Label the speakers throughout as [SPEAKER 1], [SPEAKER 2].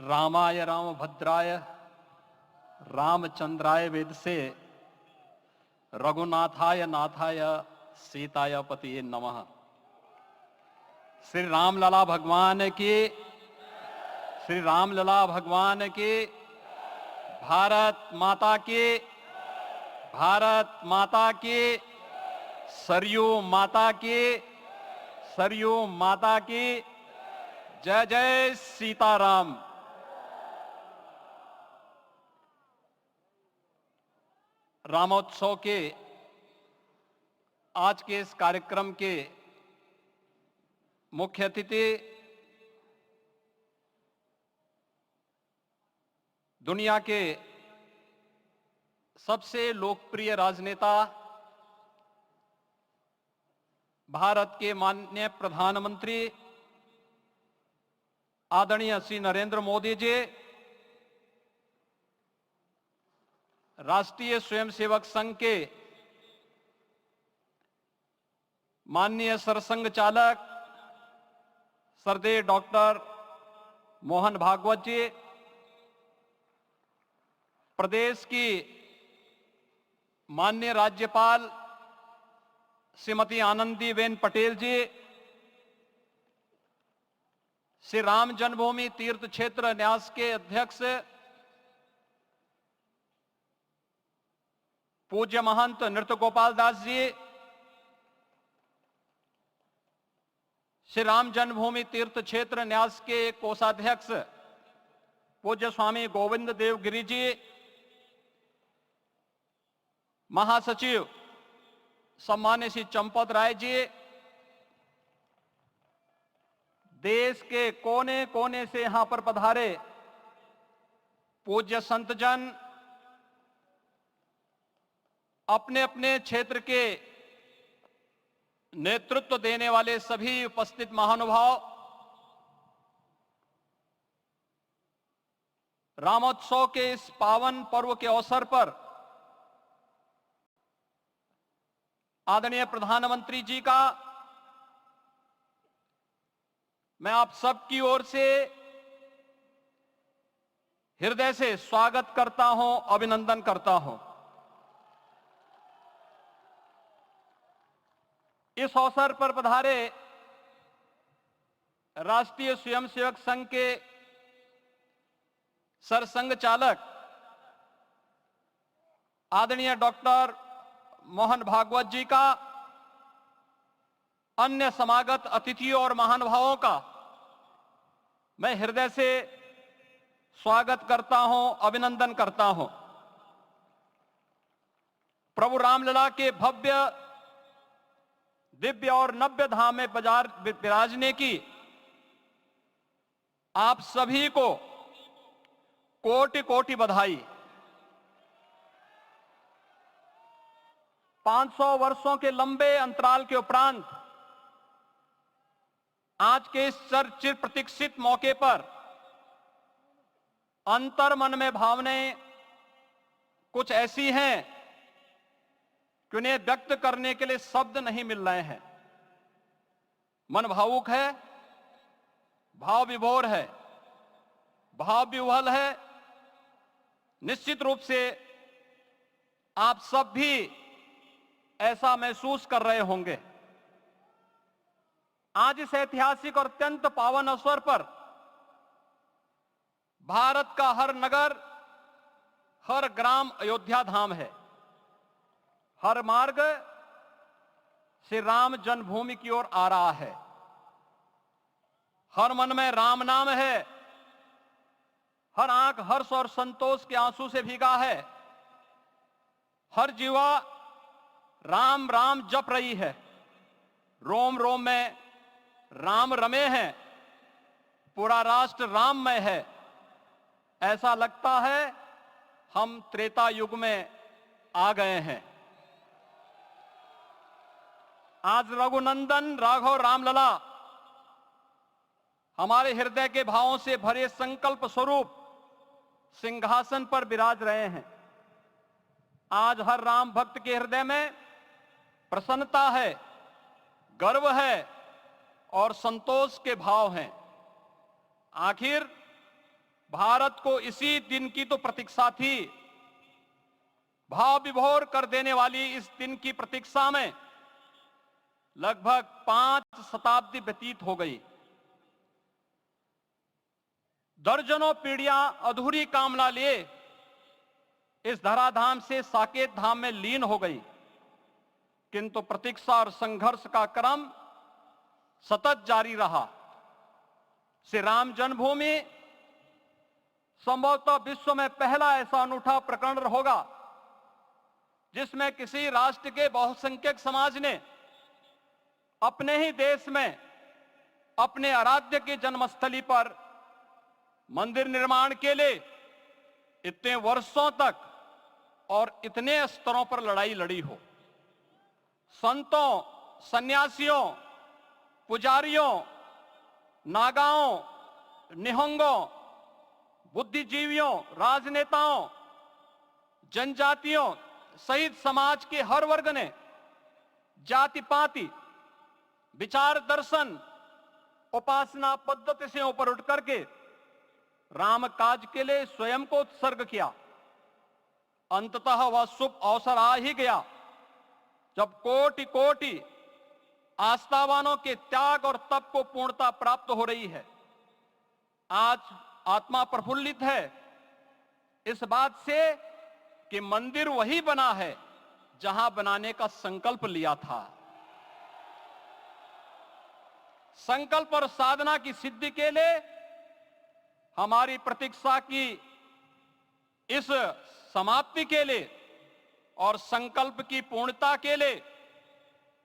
[SPEAKER 1] रामाय रामभद्राय रामचंद्राय वेदसे रघुनाथाय नाथाय सीताय पतिये नमः। श्री रामलला भगवान की, श्री रामलला भगवान की, भारत माता की, भारत माता की, सरयू माता की, सरयू माता की, जय जय सीताराम। रामोत्सव के आज के इस कार्यक्रम के मुख्य अतिथि दुनिया के सबसे लोकप्रिय राजनेता भारत के माननीय प्रधानमंत्री आदरणीय श्री नरेंद्र मोदी जी, राष्ट्रीय स्वयंसेवक संघ के माननीय सरसंघ चालक श्रद्धेय डॉक्टर मोहन भागवत जी, प्रदेश की माननीय राज्यपाल श्रीमती आनंदीबेन पटेल जी, श्री राम जन्मभूमि तीर्थ क्षेत्र न्यास के अध्यक्ष पूज्य महंत नृत्य गोपाल दास जी, श्री राम जन्मभूमि तीर्थ क्षेत्र न्यास के कोषाध्यक्ष पूज्य स्वामी गोविंद देव गिरि जी, महासचिव सम्मान्य श्री चंपत राय जी, देश के कोने कोने से यहां पर पधारे पूज्य संतजन, अपने अपने क्षेत्र के नेतृत्व देने वाले सभी उपस्थित महानुभाव, रामोत्सव के इस पावन पर्व के अवसर पर आदरणीय प्रधानमंत्री जी का मैं आप सबकी ओर से हृदय से स्वागत करता हूं, अभिनंदन करता हूं। इस अवसर पर पधारे राष्ट्रीय स्वयंसेवक संघ के सरसंघ चालक आदरणीय डॉक्टर मोहन भागवत जी का, अन्य समागत अतिथियों और महानुभावों का मैं हृदय से स्वागत करता हूं, अभिनंदन करता हूं। प्रभु रामलला के भव्य दिव्य और नव्य धाम में विराजने की आप सभी को कोटि कोटि बधाई। 500 वर्षों के लंबे अंतराल के उपरांत आज के इस चिर प्रतीक्षित मौके पर अंतर मन में भावनाएं कुछ ऐसी हैं कि उन्हें व्यक्त करने के लिए शब्द नहीं मिल रहे हैं। मन भावुक है, भाव विभोर है, भाव विह्वल है। निश्चित रूप से आप सब भी ऐसा महसूस कर रहे होंगे। आज इस ऐतिहासिक और अत्यंत पावन अवसर पर भारत का हर नगर, हर ग्राम अयोध्या धाम है। हर मार्ग श्री राम जन्मभूमि की ओर आ रहा है। हर मन में राम नाम है, हर आंख हर्ष और संतोष के आंसू से भीगा है। हर जीवा राम राम जप रही है। रोम रोम में राम रमे हैं, पूरा राष्ट्र राममय है। ऐसा लगता है हम त्रेता युग में आ गए हैं। आज रघुनंदन राघव रामलला हमारे हृदय के भावों से भरे संकल्प स्वरूप सिंहासन पर विराज रहे हैं। आज हर राम भक्त के हृदय में प्रसन्नता है, गर्व है और संतोष के भाव हैं। आखिर भारत को इसी दिन की तो प्रतीक्षा थी। भाव विभोर कर देने वाली इस दिन की प्रतीक्षा में लगभग 5 शताब्दी व्यतीत हो गई। दर्जनों पीढ़ियां अधूरी कामना लिए इस धराधाम से साकेत धाम में लीन हो गई, किंतु प्रतीक्षा और संघर्ष का क्रम सतत जारी रहा। श्री राम जन्मभूमि संभवतः विश्व में पहला ऐसा अनूठा प्रकरण होगा जिसमें किसी राष्ट्र के बहुसंख्यक समाज ने अपने ही देश में अपने आराध्य की जन्मस्थली पर मंदिर निर्माण के लिए इतने वर्षों तक और इतने स्तरों पर लड़ाई लड़ी हो। संतों, सन्यासियों, पुजारियों, नागाओं, निहंगों, बुद्धिजीवियों, राजनेताओं, जनजातियों सहित समाज के हर वर्ग ने जाति पाति, विचार दर्शन, उपासना पद्धति से ऊपर उठ करके राम काज के लिए स्वयं को उत्सर्ग किया। अंततः वह शुभ अवसर आ ही गया जब कोटि कोटि आस्थावानों के त्याग और तप को पूर्णता प्राप्त हो रही है। आज आत्मा प्रफुल्लित है इस बात से कि मंदिर वही बना है जहां बनाने का संकल्प लिया था। संकल्प और साधना की सिद्धि के लिए हमारी प्रतीक्षा की इस समाप्ति के लिए और संकल्प की पूर्णता के लिए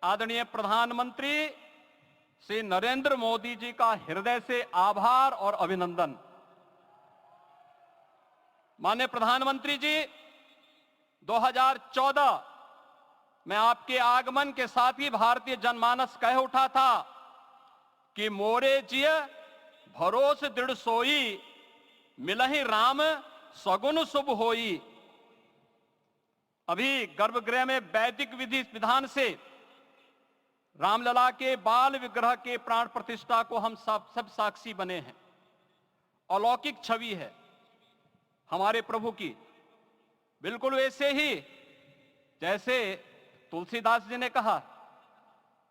[SPEAKER 1] आदरणीय प्रधानमंत्री श्री नरेंद्र मोदी जी का हृदय से आभार और अभिनंदन। माननीय प्रधानमंत्री जी, 2014 में आपके आगमन के साथ ही भारतीय जनमानस कह उठा था कि मोरे जिय भरोस दृढ़ सोई, मिलहि राम सगुन शुभ होई। अभी गर्भगृह में वैदिक विधि विधान से रामलला के बाल विग्रह के प्राण प्रतिष्ठा को हम सब साक्षी बने हैं। अलौकिक छवि है हमारे प्रभु की, बिल्कुल वैसे ही जैसे तुलसीदास जी ने कहा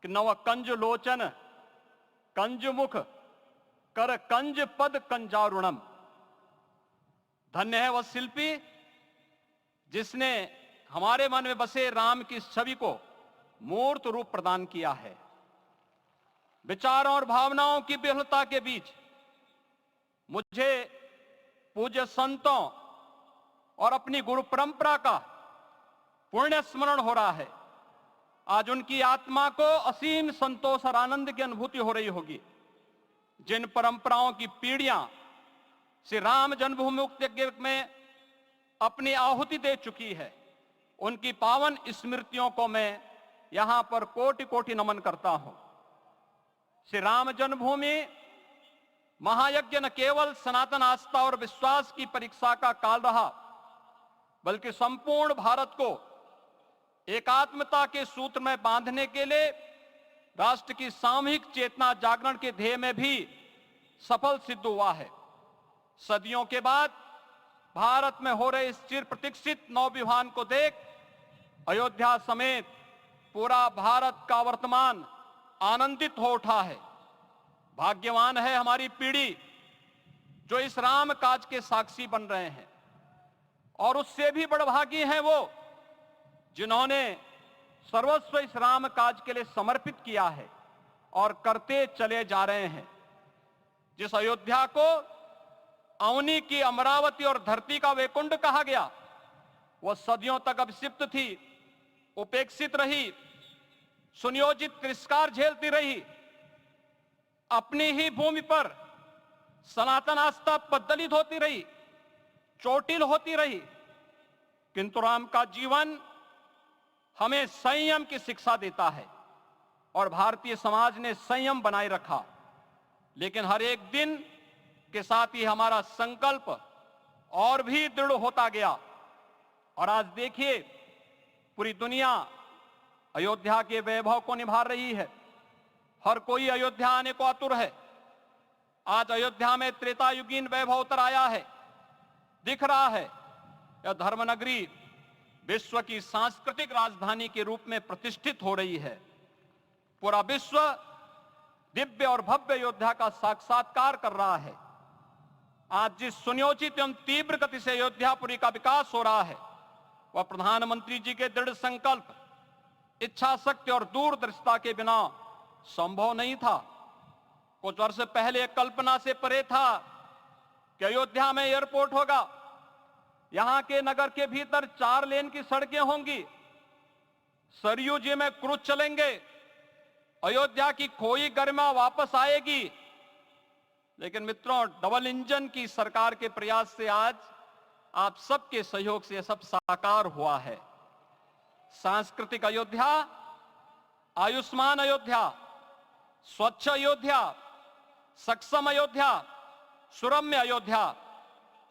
[SPEAKER 1] कि नव कंज लोचन कंज मुख कर कंज पद कंजारुणम। धन्य है वह शिल्पी जिसने हमारे मन में बसे राम की छवि को मूर्त रूप प्रदान किया है। विचारों और भावनाओं की विहलता के बीच मुझे पूज्य संतों और अपनी गुरु परंपरा का पुण्य स्मरण हो रहा है। आज उनकी आत्मा को असीम संतोष और आनंद की अनुभूति हो रही होगी। जिन परंपराओं की पीढ़ियां श्री राम जन्मभूमि यज्ञ में अपनी आहुति दे चुकी है, उनकी पावन स्मृतियों को मैं यहां पर कोटि कोटि नमन करता हूं। श्री राम जन्मभूमि महायज्ञ न केवल सनातन आस्था और विश्वास की परीक्षा का काल रहा, बल्कि संपूर्ण भारत को एकात्मता के सूत्र में बांधने के लिए राष्ट्र की सामूहिक चेतना जागरण के ध्येय में भी सफल सिद्ध हुआ है। सदियों के बाद भारत में हो रहे इस चिर प्रतीक्षित नवविवाह को देख अयोध्या समेत पूरा भारत का वर्तमान आनंदित हो उठा है। भाग्यवान है हमारी पीढ़ी जो इस राम काज के साक्षी बन रहे हैं, और उससे भी बड़भागी हैं वो जिन्होंने सर्वस्व इस राम काज के लिए समर्पित किया है और करते चले जा रहे हैं। जिस अयोध्या को अवनी की अमरावती और धरती का वैकुंठ कहा गया, वह सदियों तक अभिषिप्त थी, उपेक्षित रही, सुनियोजित तिरस्कार झेलती रही। अपनी ही भूमि पर सनातन आस्था पद्दलित होती रही, चोटिल होती रही, किंतु राम का जीवन हमें संयम की शिक्षा देता है और भारतीय समाज ने संयम बनाए रखा। लेकिन हर एक दिन के साथ ही हमारा संकल्प और भी दृढ़ होता गया, और आज देखिए पूरी दुनिया अयोध्या के वैभव को निभा रही है। हर कोई अयोध्या आने को आतुर है। आज अयोध्या में त्रेतायुगीन वैभव उतर आया है। दिख रहा है यह धर्मनगरी विश्व की सांस्कृतिक राजधानी के रूप में प्रतिष्ठित हो रही है। पूरा विश्व दिव्य और भव्य अयोध्या का साक्षात्कार कर रहा है। आज जिस सुनियोजित एवं तीव्र गति से अयोध्यापुरी का विकास हो रहा है वह प्रधानमंत्री जी के दृढ़ संकल्प, इच्छा शक्ति और दूरदर्शिता के बिना संभव नहीं था। कुछ वर्ष पहले कल्पना से परे था कि अयोध्या में एयरपोर्ट होगा, यहां के नगर के भीतर 4 लेन की सड़कें होंगी, सरयू जी में क्रूज चलेंगे, अयोध्या की खोई गरिमा वापस आएगी। लेकिन मित्रों, डबल इंजन की सरकार के प्रयास से आज आप सबके सहयोग से यह सब साकार हुआ है। सांस्कृतिक अयोध्या, आयुष्मान अयोध्या, स्वच्छ अयोध्या, सक्षम अयोध्या, सुरम्य अयोध्या,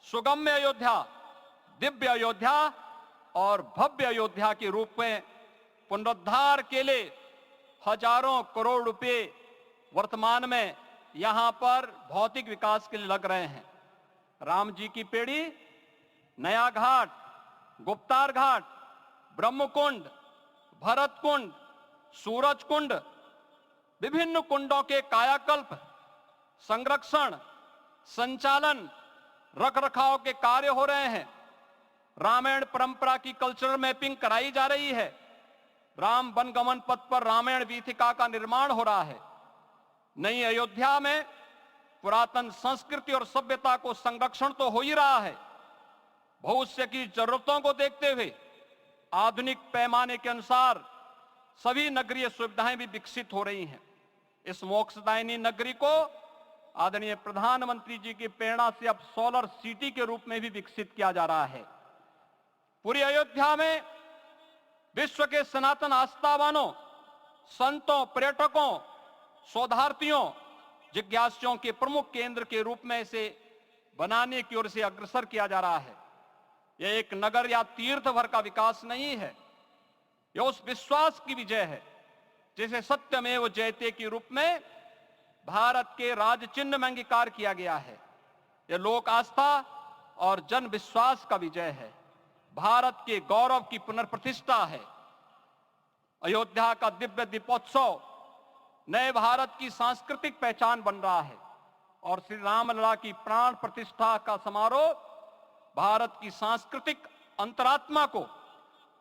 [SPEAKER 1] सुगम्य अयोध्या, दिव्य अयोध्या और भव्य अयोध्या के रूप में पुनरुद्धार के लिए हजारों करोड़ रुपए वर्तमान में यहां पर भौतिक विकास के लिए लग रहे हैं। राम जी की पेड़ी, नया घाट, गुप्तार घाट, ब्रह्मकुंड, भरत कुंड, सूरज कुंड, विभिन्न कुंडों के कायाकल्प, संरक्षण, संचालन, रखरखाव के कार्य हो रहे हैं। रामायण परंपरा की कल्चरल मैपिंग कराई जा रही है। राम वनगमन पथ पर रामायण वीथिका का निर्माण हो रहा है। नई अयोध्या में पुरातन संस्कृति और सभ्यता को संरक्षण तो हो ही रहा है, भविष्य की जरूरतों को देखते हुए आधुनिक पैमाने के अनुसार सभी नगरीय सुविधाएं भी विकसित हो रही हैं। इस मोक्षदायिनी नगरी को आदरणीय प्रधानमंत्री जी की प्रेरणा से अब सोलर सिटी के रूप में भी विकसित किया जा रहा है। पूरी अयोध्या में विश्व के सनातन आस्थावानों, संतों, पर्यटकों, शोधार्थियों, जिज्ञासुओं के प्रमुख केंद्र के रूप में इसे बनाने की ओर से अग्रसर किया जा रहा है। यह एक नगर या तीर्थ भर का विकास नहीं है, यह उस विश्वास की विजय है जिसे सत्यमेव जयते के रूप में भारत के राज चिन्ह में अंगीकार किया गया है। यह लोक आस्था और जन विश्वास का विजय है, भारत के गौरव की पुनर्प्रतिष्ठा है। अयोध्या का दिव्य दीपोत्सव नए भारत की सांस्कृतिक पहचान बन रहा है और श्री रामलला की प्राण प्रतिष्ठा का समारोह भारत की सांस्कृतिक अंतरात्मा को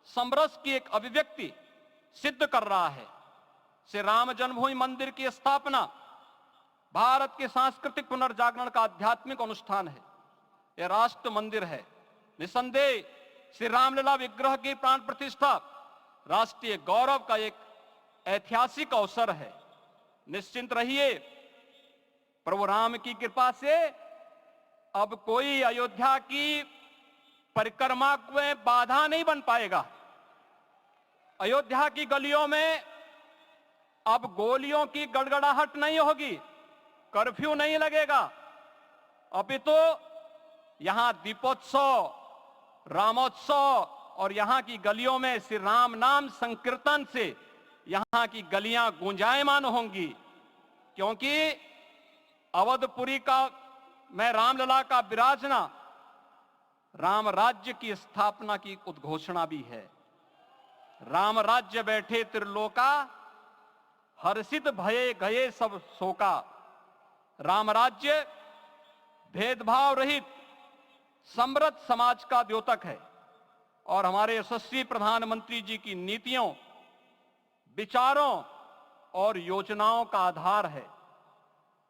[SPEAKER 1] समरस की एक अभिव्यक्ति सिद्ध कर रहा है। श्री राम जन्मभूमि मंदिर की स्थापना भारत के सांस्कृतिक पुनर्जागरण का आध्यात्मिक अनुष्ठान है। यह राष्ट्र मंदिर है। निसंदेह श्री रामलला विग्रह की प्राण प्रतिष्ठा राष्ट्रीय गौरव का एक ऐतिहासिक अवसर है। निश्चिंत रहिए, प्रभु राम की कृपा से अब कोई अयोध्या की परिक्रमा में बाधा नहीं बन पाएगा। अयोध्या की गलियों में अब गोलियों की गड़गड़ाहट नहीं होगी, कर्फ्यू नहीं लगेगा। अपितु यहां दीपोत्सव, रामोत्सव और यहां की गलियों में श्री राम नाम संकीर्तन से यहां की गलियां गुंजायमान होंगी, क्योंकि अवधपुरी का मैं रामलला का विराजना राम राज्य की स्थापना की उद्घोषणा भी है। राम राज्य बैठे त्रिलोका, हर्षित भये गए सब शोका। राम राज्य भेदभाव रहित समृद्ध समाज का द्योतक है और हमारे यशस्वी प्रधानमंत्री जी की नीतियों, विचारों और योजनाओं का आधार है।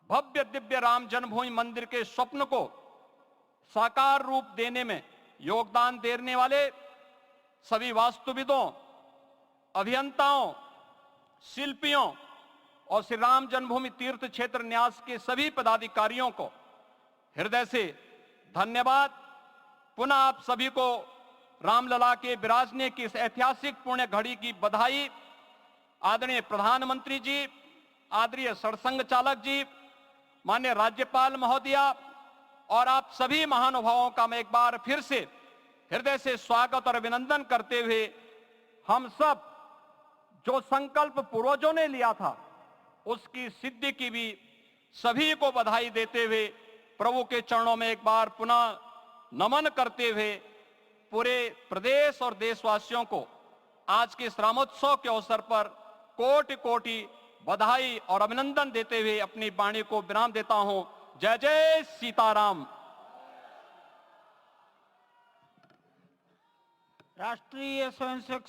[SPEAKER 1] भव्य दिव्य राम जन्मभूमि मंदिर के स्वप्न को साकार रूप देने में योगदान देने वाले सभी वास्तुविदों, अभियंताओं, शिल्पियों और श्री राम जन्मभूमि तीर्थ क्षेत्र न्यास के सभी पदाधिकारियों को हृदय से धन्यवाद। पुनः आप सभी को रामलला के विराजने की इस ऐतिहासिक पुण्य घड़ी की बधाई। आदरणीय प्रधानमंत्री जी, आदरणीय सरसंघ चालक जी, माननीय राज्यपाल महोदया और आप सभी महानुभावों का मैं एक बार फिर से हृदय से स्वागत और अभिनंदन करते हुए हम सब जो संकल्प पूर्वजों ने लिया था उसकी सिद्धि की भी सभी को बधाई देते हुए प्रभु के चरणों में एक बार पुनः नमन करते हुए पूरे प्रदेश और देशवासियों को आज के इस रामोत्सव के अवसर पर कोटि कोटि बधाई और अभिनंदन देते हुए अपनी वाणी को विराम देता हूं। जय जय सीताराम।
[SPEAKER 2] राष्ट्रीय स्वयंसेवक